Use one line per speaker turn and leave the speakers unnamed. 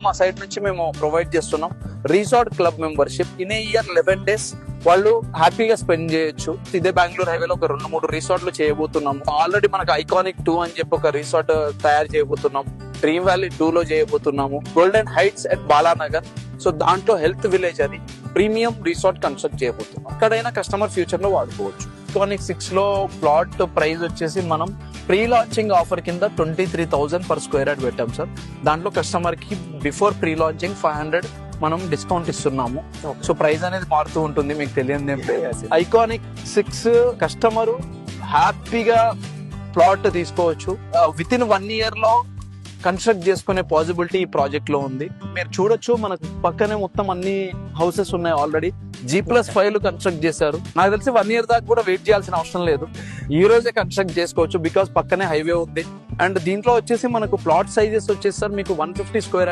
మా సైడ్ నుంచి మేము ప్రొవైడ్ చేస్తున్నాం resort club membership. In a year 11 days వాళ్ళు హ్యాపీగా స్పెండ్ చేయొచ్చు. ఇదే బెంగళూరు హైవేలో ఒక 2-3 రిసార్ట్లు చేయబోతున్నాము. ఆల్రెడీ మనకు ఐకానిక్ 2 అని చెప్పి ఒక రిసార్ట్ తయారు చేయబోతున్నాం. డ్రీమ్ వ్యాలీ 2 లో చేయబోతున్నాము. Golden heights at Balanagar. So దాంట్లో హెల్త్ విలేజ్ అని ప్రీమియం రిసార్ట్ కన్స్ట్రక్ట్ చేయబోతున్నాం. అక్కడైనా కస్టమర్ ఫ్యూచర్ లో వాడుకోవచ్చు. ఐకానిక్ 6 లో ప్లాట్ ప్రైస్ వచ్చేసి మనం ప్రీ లాంచింగ్ ఆఫర్ కింద 23,000 per square యార్డ్ పెట్టాం సార్. దాంట్లో కస్టమర్ కి బిఫోర్ ప్రీ లాంచింగ్ 500 మనం డిస్కౌంట్ ఇస్తున్నాము. సో ప్రైస్ అనేది మారుతూ ఉంటుంది, మీకు తెలియదు. ఐకానిక్ 6 కస్టమర్ హ్యాపీగా ప్లాట్ తీసుకోవచ్చు. విత్ ఇన్ 1 year లో కన్స్ట్రక్ట్ చేసుకునే పాసిబిలిటీ ఈ ప్రాజెక్ట్ లో ఉంది. మీరు చూడొచ్చు, మనకు పక్కనే మొత్తం అన్ని హౌసెస్ ఉన్నాయి. ఆల్రెడీ G+5 కన్స్ట్రక్ట్ చేశారు. నాకు తెలిసి 1 year దాకా కూడా వెయిట్ చేయాల్సిన అవసరం లేదు. ఈ రోజే కన్స్ట్రక్ట్ చేసుకోవచ్చు బికాస్ పక్కనే హైవే ఉంది. అండ్ దీంట్లో వచ్చేసి మనకు ప్లాట్ సైజెస్ వచ్చేసి సార్ మీకు 150 square